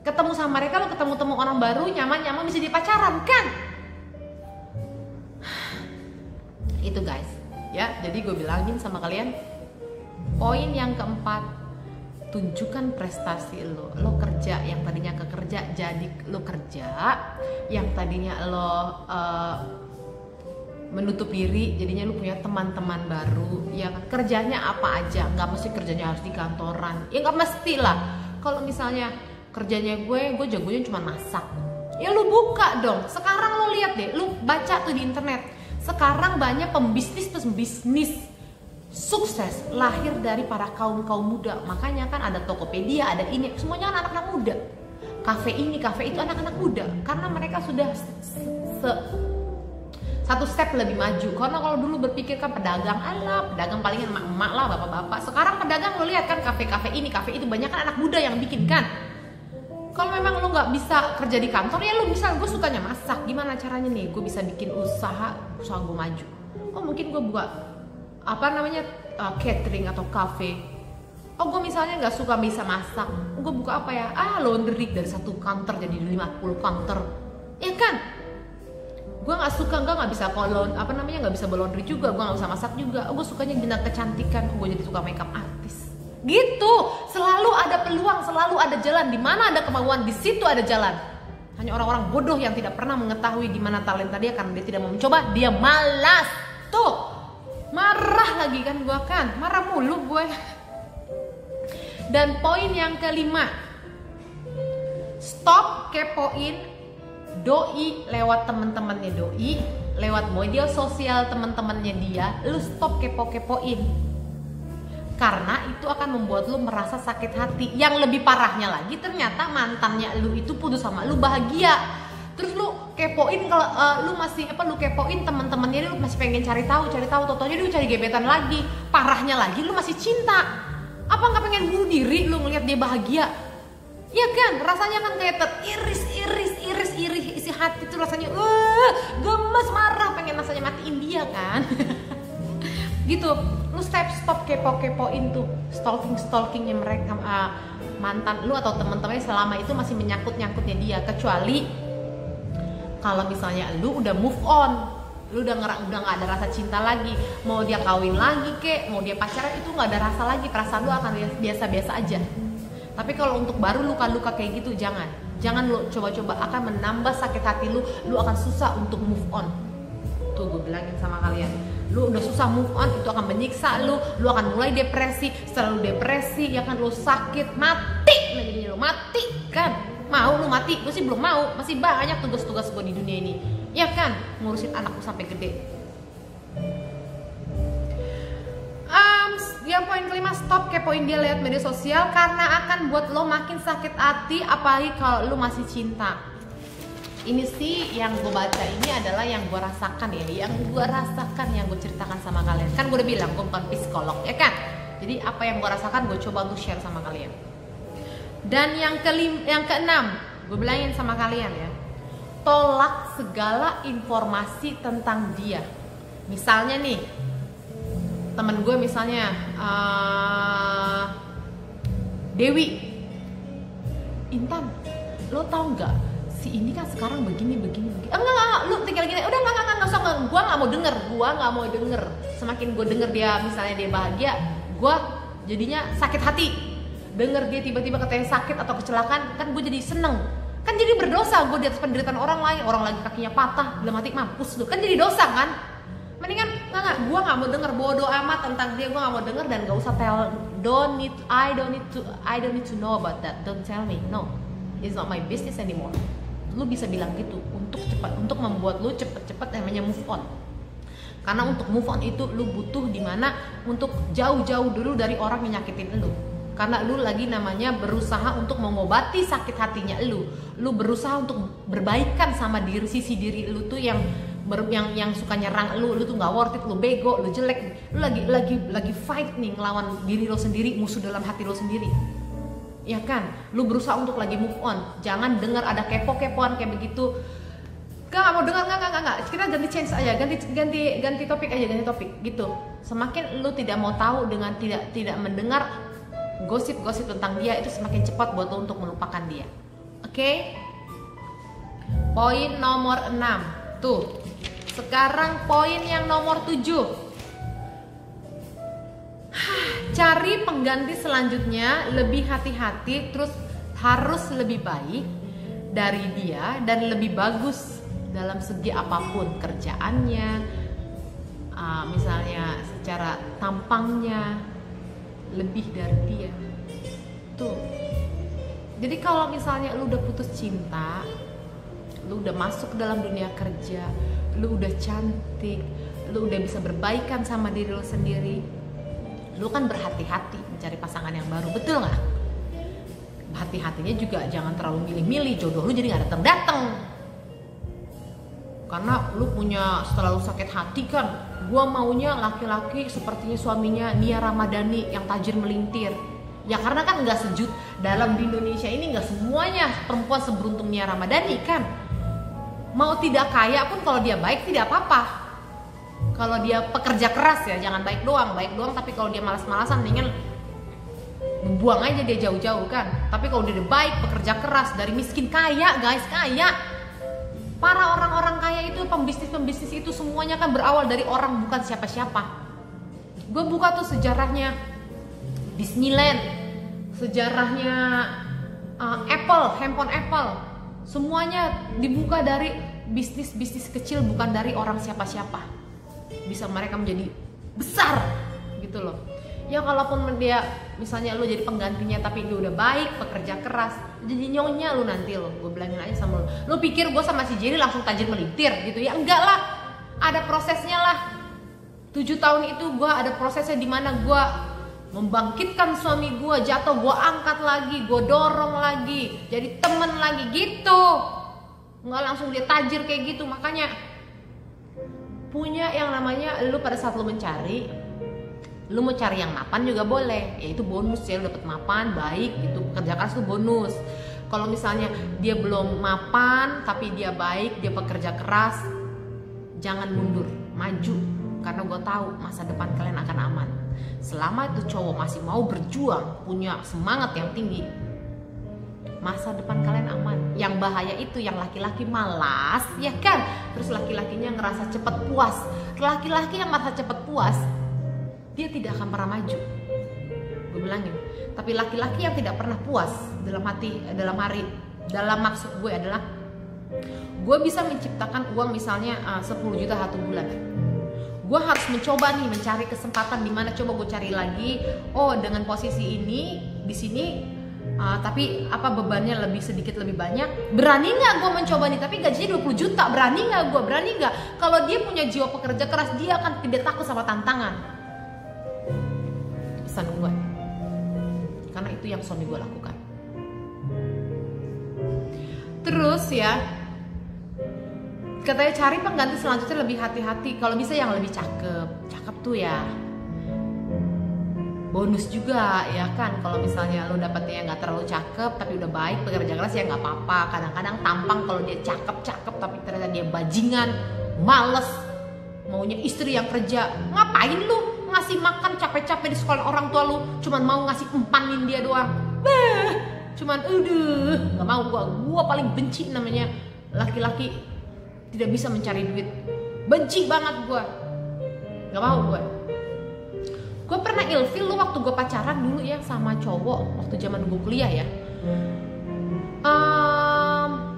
ketemu sama mereka, lu ketemu orang baru, nyaman bisa dipacaran kan? Itu guys, ya. Jadi gue bilangin sama kalian, poin yang keempat, tunjukkan prestasi lo. Lo kerja, yang tadinya kekerja jadi lo kerja, yang tadinya lo menutup diri, jadinya lu punya teman-teman baru, ya kan? Kerjanya apa aja, nggak mesti kerjanya harus di kantoran, ya nggak mesti lah. Kalau misalnya kerjanya gue jagonya cuma masak, ya lu buka dong. Sekarang lu lihat deh, lu baca tuh di internet, sekarang banyak pembisnis sukses lahir dari para kaum muda. Makanya kan ada Tokopedia, ada ini, semuanya kan anak-anak muda. Kafe ini, kafe itu anak-anak muda, karena mereka sudah satu step lebih maju. Karena kalau dulu berpikir kan pedagang palingan emak-emak lah, bapak-bapak. Sekarang pedagang lo lihat kan, kafe ini, kafe itu, banyak kan anak muda yang bikin kan. Kalau memang lo nggak bisa kerja di kantor, ya lo bisa, gue sukanya masak, gimana caranya nih gue bisa bikin usaha gue maju. Oh mungkin gue buka catering atau cafe. Oh gue misalnya nggak suka bisa masak, gue buka apa ya, laundry, dari satu kantor jadi 50 kantor, ya kan? Gue nggak bisa nggak bisa berlaundry juga, gue nggak bisa masak juga. Gue sukanya bidang kecantikan, gue jadi suka makeup artis gitu. Selalu ada peluang, selalu ada jalan. Di mana ada kemauan, di situ ada jalan. Hanya orang-orang bodoh yang tidak pernah mengetahui di mana talenta dia, karena dia tidak mau mencoba, dia malas. Tuh, marah lagi kan gue kan, marah mulu gue. Dan poin yang kelima, stop kepoin doi lewat temen-temennya doi, lewat media sosial teman-temannya dia, lu stop kepo-kepoin. Karena itu akan membuat lu merasa sakit hati. Yang lebih parahnya lagi, ternyata mantannya lu itu putus sama lu bahagia. Terus lu kepoin kalau lu masih lu kepoin teman-temannya, lu masih pengen cari tahu, totonya lu cari gebetan lagi. Parahnya lagi, lu masih cinta. Apa nggak pengen bunuh diri lu ngelihat dia bahagia? Ya kan, rasanya kan kayak iris isi hati tuh rasanya gemes, marah, pengen rasanya matiin dia kan. Gitu, lu stop kepoin tuh stalkingnya mereka, mantan lu atau teman-temannya selama itu masih menyangkutnya dia. Kecuali kalau misalnya lu udah move on, lu udah nggak ada rasa cinta lagi, mau dia kawin lagi kek, mau dia pacaran, itu nggak ada rasa lagi, perasaan lu akan biasa-biasa aja. Tapi kalau untuk baru luka-luka kayak gitu, jangan lu coba-coba, akan menambah sakit hati lu akan susah untuk move on. Tuh gue bilangin sama kalian, lu udah susah move on, itu akan menyiksa lu akan mulai depresi. Setelah lu depresi, ya kan lu sakit, mati, nah jadinya lu mati kan. Mau lu mati? Gue sih belum mau, masih banyak tugas-tugas gue di dunia ini, ya kan, ngurusin anakku sampai gede. Yang poin kelima, stop kepoin dia lewat media sosial, karena akan buat lo makin sakit hati, apalagi kalau lo masih cinta. Ini sih yang gue baca, ini adalah yang gue rasakan ya, yang gue ceritakan sama kalian. Kan gue udah bilang gue bukan psikolog, ya kan. Jadi apa yang gue rasakan gue coba untuk share sama kalian. Dan yang keenam, gue bilangin sama kalian ya, tolak segala informasi tentang dia. Misalnya nih, temen gue misalnya Dewi, Intan, lo tau nggak si ini kan sekarang begini. Enggak, lu tinggal gini, udah nggak usah, gue nggak mau denger. Semakin gue denger dia misalnya dia bahagia, gue jadinya sakit hati. Denger dia tiba-tiba katanya sakit atau kecelakaan, kan gue jadi seneng. Kan jadi berdosa gue di atas penderitaan orang lain, orang lagi kakinya patah, dalam hati mampus lu, kan jadi dosa kan. Mendingan gue nggak mau denger, bodo amat tentang dia, gue nggak mau denger, dan gak usah tell, I don't need to know about that, don't tell me, no, it's not my business anymore. Lu bisa bilang gitu untuk membuat lu cepet-cepet namanya move on. Karena untuk move on itu lu butuh dimana untuk jauh-jauh dulu dari orang yang nyakitin lu. Karena lu lagi namanya berusaha untuk mengobati sakit hatinya lu berusaha untuk berbaikan sama sisi diri lu tuh yang suka nyerang lu tuh nggak worth it, lu bego, lu jelek, lu lagi fight nih ngelawan diri lo sendiri, musuh dalam hati lo sendiri, ya kan? Lu berusaha untuk lagi move on. Jangan dengar ada kepoan kayak begitu. Gak mau dengar, nggak. Kita ganti change aja, ganti topik aja, gitu. Semakin lu tidak mau tahu dengan tidak mendengar gosip-gosip tentang dia, itu semakin cepat buat lo untuk melupakan dia. Oke? Poin nomor 6. Tuh. Sekarang poin yang nomor 7. Cari pengganti selanjutnya, lebih hati-hati, terus harus lebih baik dari dia dan lebih bagus dalam segi apapun, kerjaannya, misalnya secara tampangnya, lebih dari dia. Tuh. Jadi kalau misalnya lu udah putus cinta, lu udah masuk ke dalam dunia kerja, lu udah cantik, lu udah bisa berbaikan sama diri lu sendiri, lu kan berhati-hati mencari pasangan yang baru, betul nggak? Hati-hatinya juga jangan terlalu milih-milih, jodoh lu jadi nggak datang-datang. Karena lu punya, setelah lu sakit hati kan, gua maunya laki-laki sepertinya suaminya Nia Ramadhani yang tajir melintir. Ya karena kan nggak sejut dalam di Indonesia ini, nggak semuanya perempuan seberuntung Nia Ramadhani kan. Mau tidak kaya pun kalau dia baik tidak apa-apa. Kalau dia pekerja keras ya, jangan baik doang, tapi kalau dia malas-malasan mendingan buang aja dia jauh-jauh kan. Tapi kalau dia baik, pekerja keras, dari miskin kaya, guys, kaya. Para orang-orang kaya itu, pembisnis itu semuanya kan berawal dari orang bukan siapa-siapa. Gue buka tuh sejarahnya Disneyland, sejarahnya Apple, handphone Apple, semuanya dibuka dari bisnis kecil, bukan dari orang siapa-siapa. Bisa mereka menjadi besar gitu loh. Ya kalaupun dia misalnya lu jadi penggantinya tapi dia udah baik, pekerja keras, jadi nyonya lu nanti lo. Gue bilangin aja sama lu pikir gue sama si Jerry langsung tajir melintir gitu ya? Enggak lah. prosesnya lah. 7 tahun itu gue ada prosesnya, dimana gue membangkitkan suami gue, jatuh gue angkat lagi, gue dorong lagi, jadi temen lagi gitu. Nggak langsung dia tajir kayak gitu. Makanya punya yang namanya, lu pada saat lu mencari, lu mau cari yang mapan juga boleh, ya itu bonus ya, lu dapet mapan baik gitu, kerja keras itu bonus. Kalau misalnya dia belum mapan tapi dia baik, dia pekerja keras, jangan mundur, maju. Karena gue tahu masa depan kalian akan aman. Selama itu cowok masih mau berjuang, punya semangat yang tinggi, masa depan kalian aman. Yang bahaya itu yang laki-laki malas, ya kan? Terus laki-lakinya ngerasa cepet puas. Laki-laki yang merasa cepet puas, dia tidak akan pernah maju. Gue bilangin. Tapi laki-laki yang tidak pernah puas dalam maksud gue adalah, gue bisa menciptakan uang misalnya 10 juta 1 bulan. Gue harus mencoba nih, mencari kesempatan di mana, coba gue cari lagi. Oh, dengan posisi ini di sini, tapi apa bebannya lebih sedikit lebih banyak. Berani nggak gue mencoba nih? Tapi gajinya 20 juta, berani nggak gue? Berani nggak? Kalau dia punya jiwa pekerja keras, dia akan tidak takut sama tantangan. Pesan gue. Karena itu yang suami gue lakukan. Terus ya, katanya cari pengganti selanjutnya lebih hati-hati. Kalau bisa yang lebih cakep tuh ya bonus juga ya kan. Kalau misalnya lo dapetnya yang nggak terlalu cakep tapi udah baik, pekerja keras, ya nggak apa-apa. Kadang-kadang tampang kalau dia cakep tapi ternyata dia bajingan, males, maunya istri yang kerja. Ngapain lu ngasih makan capek-capek di sekolah orang tua lu, cuman mau ngasih empanin dia doang. Cuman nggak mau. Gua paling benci namanya laki-laki tidak bisa mencari duit. Benci banget gue. Gak mau gue. Gue pernah ilfil lu waktu gue pacaran dulu ya sama cowok. Waktu zaman gue kuliah ya.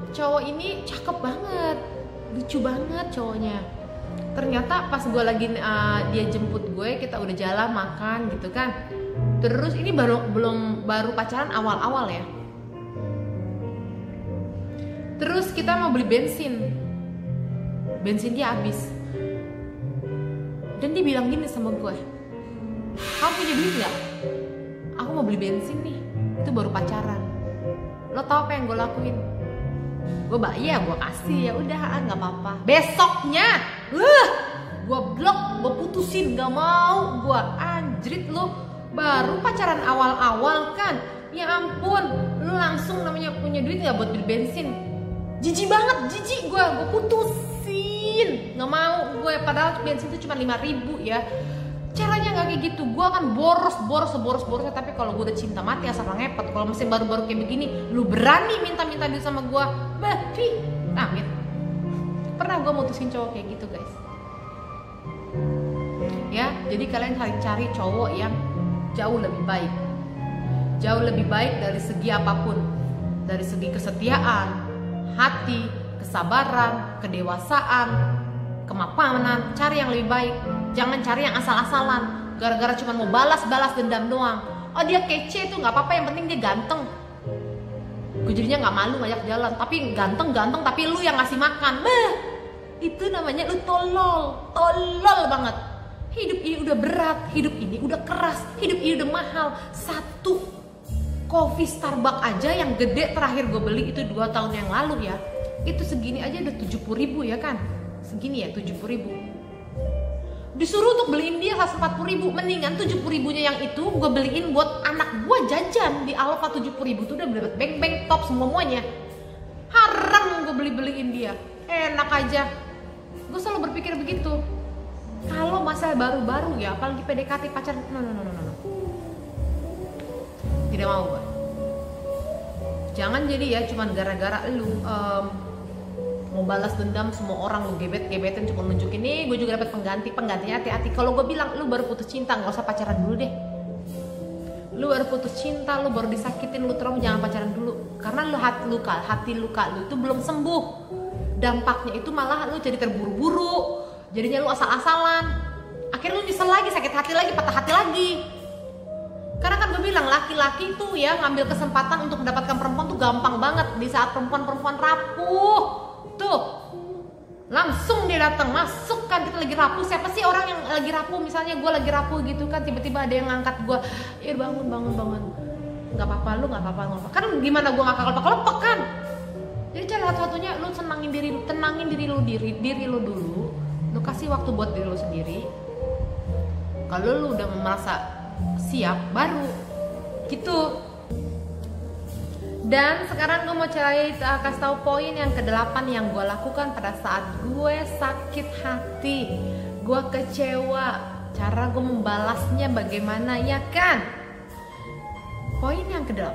Cowok ini cakep banget, lucu banget cowoknya. Ternyata pas gue lagi dia jemput gue, kita udah jalan makan gitu kan. Terus ini baru pacaran awal-awal ya. Terus kita mau beli bensin dia habis, dan dia bilang gini sama gue, kamu punya duit nggak? Aku mau beli bensin nih. Itu baru pacaran. Lo tau apa yang gue lakuin? Gue iya gue kasih, ya udah nggak apa-apa. Besoknya gue blok, gue putusin, nggak mau gue. Anjrit lo, baru pacaran awal-awal kan, ya ampun, lo langsung namanya punya duit nggak buat beli bensin? Jijik banget, jijik gue putusin, nggak mau gue. Padahal bensin itu cuma 5.000 ya. Caranya nggak kayak gitu. Gue akan boros-borosnya. Tapi kalau gue udah cinta mati asal ngepet. Kalau masih baru-baru kayak begini, lu berani minta-minta duit sama gue, amit. Pernah gue mutusin cowok kayak gitu guys. Ya, jadi kalian cari cowok yang jauh lebih baik, dari segi apapun, dari segi kesetiaan, hati, kesabaran, kedewasaan, kemapanan. Cari yang lebih baik. Jangan cari yang asal-asalan gara-gara cuma mau balas dendam doang. Oh dia kece tuh nggak apa-apa, yang penting dia ganteng. Gue jadinya nggak malu ngajak jalan, tapi ganteng tapi lu yang ngasih makan. Itu namanya lu tolol banget. Hidup ini udah berat, hidup ini udah keras, hidup ini udah mahal. Satu kopi Starbucks aja yang gede terakhir gue beli itu 2 tahun yang lalu ya, itu segini aja udah 70.000 ya kan. Segini ya 70.000. Disuruh untuk beliin dia 140.000. Mendingan 70.000-nya yang itu gue beliin buat anak gue jajan di Alfa. 70.000 tuh udah dapat beng top semuanya. Haram gue beliin dia. Enak aja. Gue selalu berpikir begitu. Kalau masa baru-baru ya, apalagi PDKT pacaran, no. Tidak mau gue. Jangan jadi ya cuman gara-gara lu mau balas dendam semua orang, lu gebetin cuma nunjukin nih gue juga dapat penggantinya. Hati-hati. Kalau gue bilang lu baru putus cinta, nggak usah pacaran dulu deh. Lu baru putus cinta, lu baru disakitin, lu trauma, jangan pacaran dulu. Karena lu hati luka lu itu belum sembuh. Dampaknya itu malah lu jadi terburu-buru, jadinya lu asal-asalan. Akhirnya lu nyesel lagi, sakit hati lagi, patah hati lagi. Karena kan gue bilang laki-laki tuh ya ngambil kesempatan untuk mendapatkan perempuan tuh gampang banget. Di saat perempuan rapuh tuh langsung dia datang, masukkan gitu lagi rapuh. Siapa sih orang yang lagi rapuh? Misalnya gue lagi rapuh gitu kan, tiba-tiba ada yang ngangkat gue, bangun. Nggak apa-apa, lu nggak apa-apa. Kan gimana gue nggak kelepek kan? Jadi cara satu-satunya lu tenangin diri lu dulu. Lu kasih waktu buat diri lu sendiri. Kalau lu udah merasa siap, baru gitu. Dan sekarang gue mau kasih tahu poin yang ke-8 yang gue lakukan pada saat gue sakit hati, gue kecewa. Cara gue membalasnya bagaimana, ya kan? Poin yang ke-8,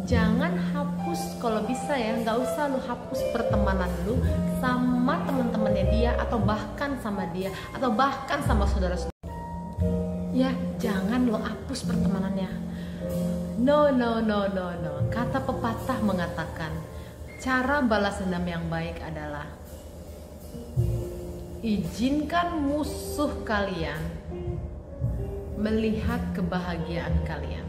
jangan hapus, kalau bisa ya, nggak usah lu hapus pertemanan lu sama teman-temannya dia, atau bahkan sama dia, atau bahkan sama saudara-saudara. Ya, jangan lu hapus pertemanannya. No. Kata pepatah mengatakan, cara balas dendam yang baik adalah izinkan musuh kalian melihat kebahagiaan kalian.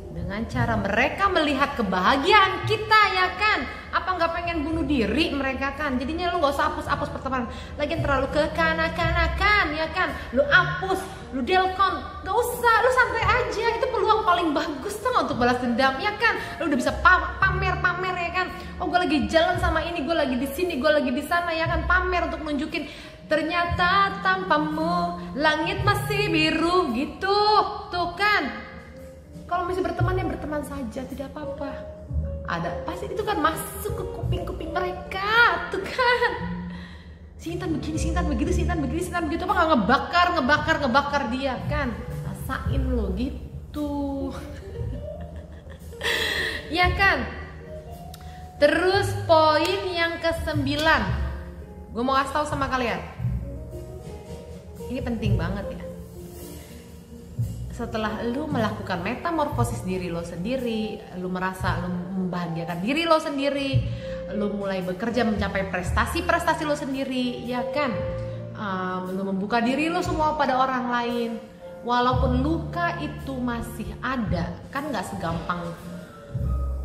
Dengan cara mereka melihat kebahagiaan kita, ya kan? Apa nggak pengen bunuh diri mereka kan? Jadinya lu nggak usah hapus pertemanan. Lagian terlalu kekanak-kanakan, ya kan? Lu hapus, lu delkon, nggak usah. Lu santai aja. Itu peluang paling bagus tuh untuk balas dendam, ya kan? Lu udah bisa pamer, ya kan? Oh, gue lagi jalan sama ini, gue lagi di sini, gue lagi di sana, ya kan? Pamer untuk nunjukin ternyata tanpamu langit masih biru gitu, tuh kan? Kalau masih berteman ya berteman saja, tidak apa-apa. Ada pasti itu kan masuk ke kuping-kuping mereka, tuh kan? Si Intan begini, si Intan begitu, si Intan begini, si Intan begitu, apa nggak ngebakar dia kan? Rasain lo gitu. Ya kan? Terus poin yang ke-9, gue mau kasih tahu sama kalian. Ini penting banget ya. Setelah lu melakukan metamorfosis diri lo sendiri, lu merasa lu membahagiakan diri lo sendiri, lu mulai bekerja mencapai prestasi lo sendiri, ya kan? Lu membuka diri lo semua pada orang lain. Walaupun luka itu masih ada, kan nggak segampang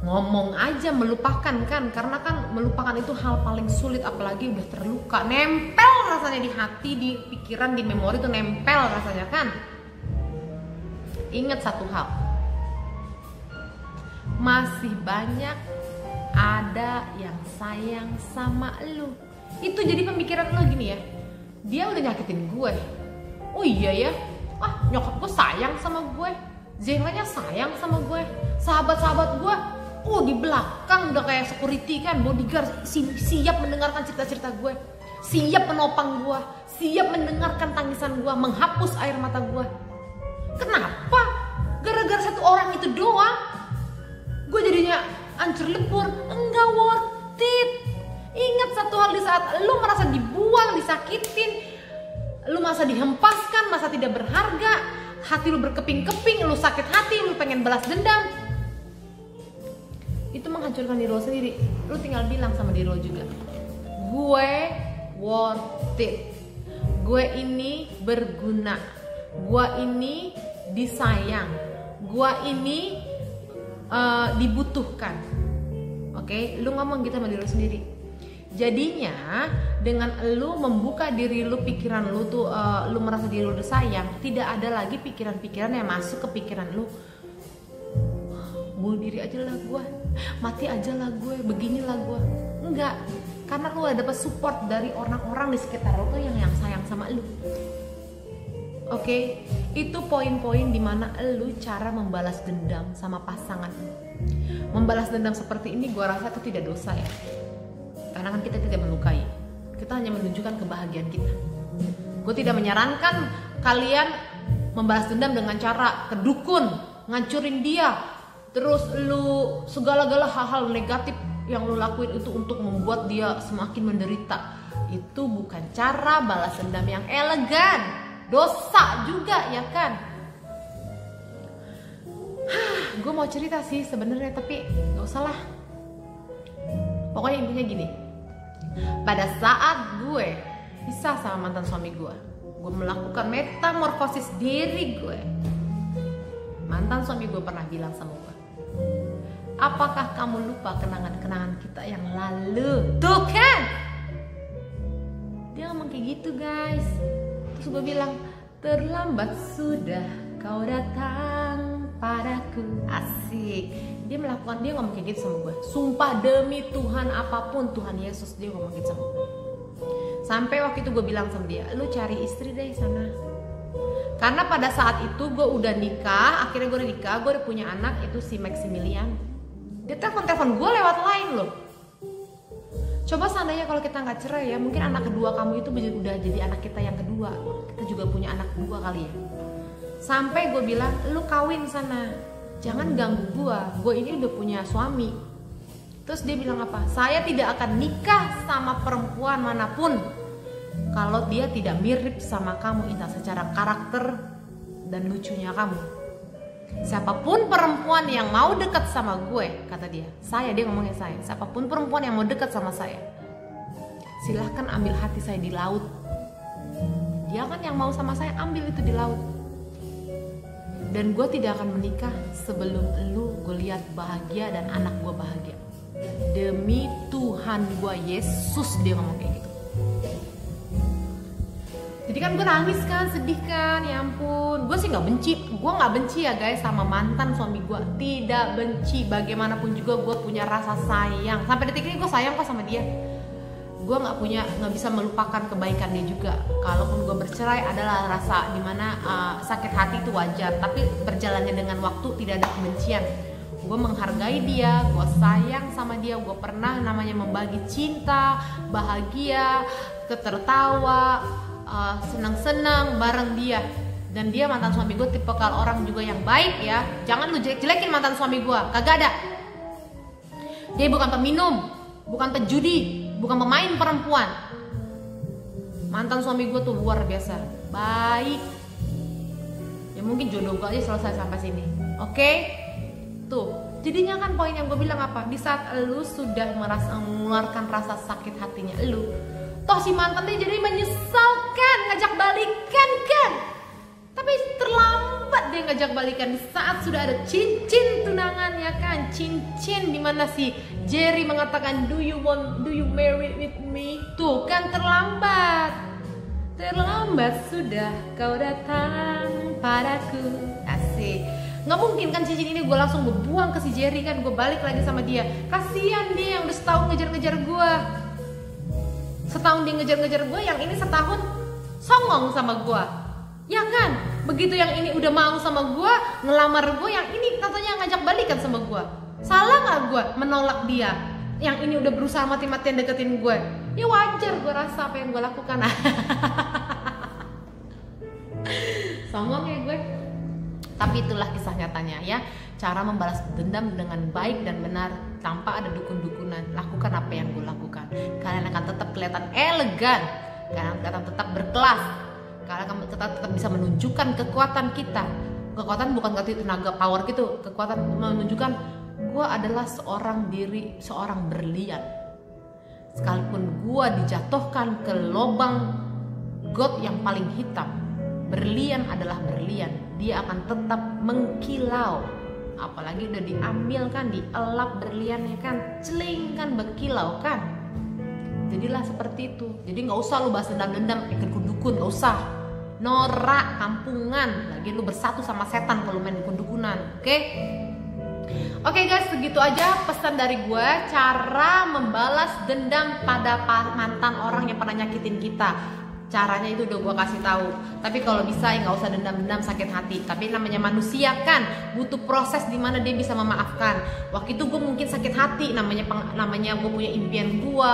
ngomong aja melupakan kan? Karena kan melupakan itu hal paling sulit, apalagi udah terluka, nempel rasanya di hati, di pikiran, di memori itu nempel rasanya kan? Ingat satu hal, masih banyak ada yang sayang sama lu. Itu jadi pemikiran lu gini ya, dia udah nyakitin gue, oh iya ya, nyokap gue sayang sama gue, Zehlanya sayang sama gue, sahabat-sahabat gue, di belakang udah kayak security kan, bodyguard, siap mendengarkan cerita-cerita gue, siap menopang gue, siap mendengarkan tangisan gue, menghapus air mata gue. Kenapa? Gara-gara satu orang itu doang gue jadinya hancur lebur? Enggak worth it. Ingat satu hal, di saat lu merasa dibuang, disakitin, lu merasa dihempaskan, merasa tidak berharga, hati lu berkeping-keping, lu sakit hati, lu pengen balas dendam, itu menghancurkan diri lo sendiri. Lu tinggal bilang sama diri lo juga, gue worth it, gue ini berguna, gue ini disayang, gue ini dibutuhkan. Oke, lu ngomong gitu sama diri lu sendiri. Jadinya dengan lu membuka diri lu, pikiran lu tuh lu merasa diri lu disayang, tidak ada lagi pikiran-pikiran yang masuk ke pikiran lu, bunuh diri aja lah gue, mati aja lah gue, beginilah gue. Enggak, karena lu ada dapat support dari orang-orang di sekitar lu tuh yang sayang sama lu. Oke, itu poin-poin dimana lu cara membalas dendam sama pasangan. Membalas dendam seperti ini gue rasa itu tidak dosa ya, karena kan kita tidak melukai, kita hanya menunjukkan kebahagiaan kita. Gue tidak menyarankan kalian membalas dendam dengan cara kedukun, ngancurin dia, terus lu segala-gala hal-hal negatif yang lu lakuin itu untuk membuat dia semakin menderita. Itu bukan cara balas dendam yang elegan. Dosa juga, ya kan? Gue mau cerita sih sebenarnya, tapi gak usah lah. Pokoknya intinya gini, pada saat gue pisah sama mantan suami gue melakukan metamorfosis diri gue. Mantan suami gue pernah bilang sama gue, apakah kamu lupa kenangan-kenangan kita yang lalu? Tuh kan, dia ngomong kayak gitu guys. Terus gue bilang, terlambat sudah kau datang padaku. Asik. Dia ngomong kayak gitu sama gue. Sumpah demi Tuhan, apapun Tuhan Yesus, dia ngomong gitu sama gue. Sampai waktu itu gue bilang sama dia, lu cari istri deh sana. Karena pada saat itu gue udah nikah, akhirnya gue udah nikah, gue udah punya anak, itu si Maximilian. Dia telepon gue lewat line loh. Coba seandainya kalau kita nggak cerai ya, mungkin anak kedua kamu itu udah jadi anak kita yang kedua. Kita juga punya anak kedua kali ya. Sampai gue bilang, lu kawin sana, jangan ganggu gue ini udah punya suami. Terus dia bilang apa? Saya tidak akan nikah sama perempuan manapun kalau dia tidak mirip sama kamu, entah secara karakter dan lucunya kamu. Siapapun perempuan yang mau dekat sama gue, kata dia ngomongnya saya, siapapun perempuan yang mau dekat sama saya, silahkan ambil hati saya di laut. Dia kan yang mau sama saya, ambil itu di laut. Dan gue tidak akan menikah sebelum lu gue lihat bahagia dan anak gue bahagia. Demi Tuhan gue Yesus, dia ngomong kayak gitu. Jadi kan gue nangis kan, sedih kan, ya ampun. Gue sih nggak benci ya guys sama mantan suami gue. Tidak benci, bagaimanapun juga gue punya rasa sayang. Sampai detik ini gue sayang kok sama dia. Gue nggak bisa melupakan kebaikan dia juga. Kalaupun gue bercerai adalah rasa dimana sakit hati itu wajar, tapi berjalannya dengan waktu tidak ada kebencian. Gue menghargai dia, gue sayang sama dia, gue pernah namanya membagi cinta, bahagia, ketertawa, senang-senang bareng dia. Dan dia mantan suami gue tipe kalau orang juga yang baik ya. Jangan lu jelek-jelekin mantan suami gue, kagak ada. Dia bukan peminum, bukan pejudi, bukan pemain perempuan. Mantan suami gue tuh luar biasa baik. Ya mungkin jodoh gue aja selesai sampai sini. Oke? Tuh, jadinya kan poin yang gue bilang apa? Di saat lu sudah mengeluarkan rasa sakit hatinya lu, toh si mantan dia jadi menyesalkan, ngajak balikan kan? Tapi terlambat dia ngajak balikan di saat sudah ada cincin tunangan ya kan? Cincin dimana si Jerry mengatakan do you marry with me? Tuh kan terlambat sudah kau datang padaku. Asik. Nggak mungkin kan cincin ini gue langsung gue buang ke si Jerry kan, gue balik lagi sama dia. Kasian dia yang udah setahun ngejar-ngejar gue. Setahun dia ngejar-ngejar gue, yang ini setahun songong sama gue. Ya kan? Begitu yang ini udah mau sama gue, ngelamar gue, yang ini katanya ngajak balikan sama gue. Salah gak gue menolak dia? Yang ini udah berusaha mati-matian deketin gue. Ya wajar gue rasa apa yang gue lakukan. Songong ya gue. Tapi itulah kisah nyatanya ya. Cara membalas dendam dengan baik dan benar tanpa ada dukun-dukunan. Lakukan apa yang gue lakukan. Kalian akan tetap kelihatan elegan. Kalian akan tetap berkelas. Kalian akan tetap bisa menunjukkan kekuatan kita. Kekuatan bukan berarti tenaga power gitu. Kekuatan menunjukkan gue adalah seorang berlian. Sekalipun gue dijatuhkan ke lubang got yang paling hitam, berlian adalah berlian. Dia akan tetap mengkilau. Apalagi udah diambil kan, dielap berliannya kan, celing kan, berkilau kan. Jadilah seperti itu. Jadi nggak usah lu bahas dendam-dendam, ikut dukun, nggak usah. Norak, kampungan. Lagi lu bersatu sama setan kalau main dukun-dukunan. Oke guys, segitu aja pesan dari gue. Cara membalas dendam pada mantan orang yang pernah nyakitin kita. Caranya itu udah gue kasih tahu. Tapi kalau bisa ya nggak usah dendam-dendam sakit hati. Tapi namanya manusia kan butuh proses dimana dia bisa memaafkan. Waktu itu gue mungkin sakit hati, namanya gue punya impian gue,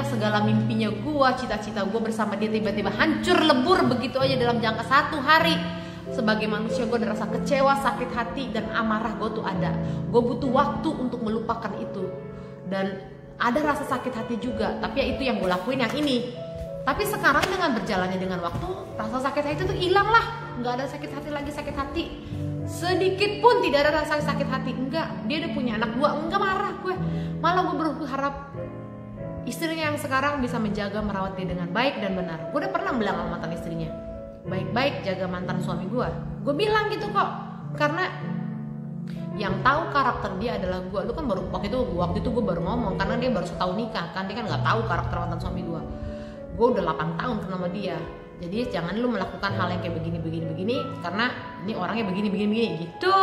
segala mimpinya gue, cita-cita gue bersama dia tiba-tiba hancur lebur begitu aja dalam jangka 1 hari. Sebagai manusia gue ada rasa kecewa, sakit hati, dan amarah gue tuh ada. Gue butuh waktu untuk melupakan itu. Dan ada rasa sakit hati juga. Tapi ya itu yang gue lakuin yang ini. Tapi sekarang dengan berjalannya dengan waktu, rasa sakit hati itu hilang lah. Nggak ada sakit hati lagi, sakit hati sedikit pun tidak ada rasa sakit hati. Enggak, dia udah punya anak 2, enggak marah gue. Malah gue berharap istrinya yang sekarang bisa menjaga, merawat dia dengan baik dan benar. Gue udah pernah bilang sama mantan istrinya, baik-baik jaga mantan suami gue. Gue bilang gitu kok, karena yang tahu karakter dia adalah gue. Lu kan waktu itu gue baru ngomong, karena dia baru setahun nikah kan, dia kan nggak tahu karakter mantan suami gue. gue udah 8 tahun kenal sama dia. Jadi jangan lu melakukan hal yang kayak begini karena ini orangnya begini gitu.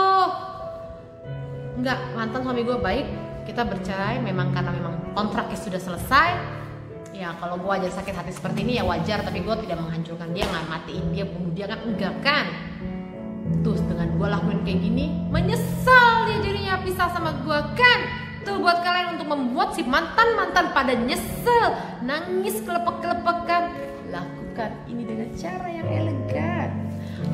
Enggak, mantan suami gue baik, kita bercerai memang karena memang kontraknya sudah selesai. Ya kalau gue aja sakit hati seperti ini ya wajar, tapi gue tidak menghancurkan dia, nggak matiin dia, bunuh dia kan, enggak kan. Terus dengan gue lakuin kayak gini, menyesal dia jadinya pisah sama gue kan. Tuh buat kalian untuk membuat si mantan-mantan pada nyesel, nangis kelepek-kelepekan, lakukan ini dengan cara yang elegan.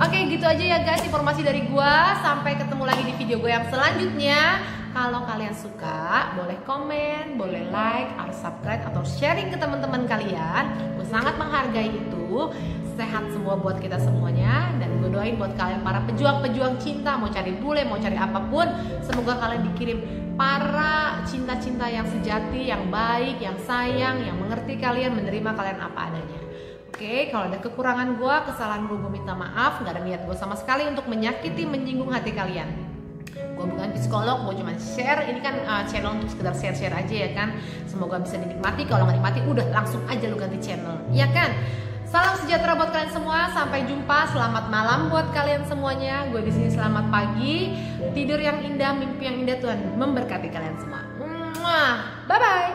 Oke, gitu aja ya guys informasi dari gue. Sampai ketemu lagi di video gue yang selanjutnya. Kalau kalian suka, boleh komen, boleh like, atau subscribe, atau sharing ke teman-teman kalian. Gue sangat menghargai itu. Sehat semua buat kita semuanya. Dan gue doain buat kalian para pejuang-pejuang cinta, mau cari bule, mau cari apapun, semoga kalian dikirim para cinta-cinta yang sejati, yang baik, yang sayang, yang mengerti kalian, menerima kalian apa adanya. Oke, kalau ada kekurangan gue, kesalahan gue minta maaf. Gak ada niat gue sama sekali untuk menyakiti, menyinggung hati kalian. Gue bukan psikolog, gue cuma share. Ini kan channel untuk sekedar share-share aja ya kan. Semoga bisa dinikmati. Kalau nggak nikmati, udah langsung aja lu ganti channel, ya kan. Salam sejahtera buat kalian semua. Sampai jumpa. Selamat malam buat kalian semuanya. Gue di sini selamat pagi. Tidur yang indah, mimpi yang indah. Tuhan memberkati kalian semua. Bye bye.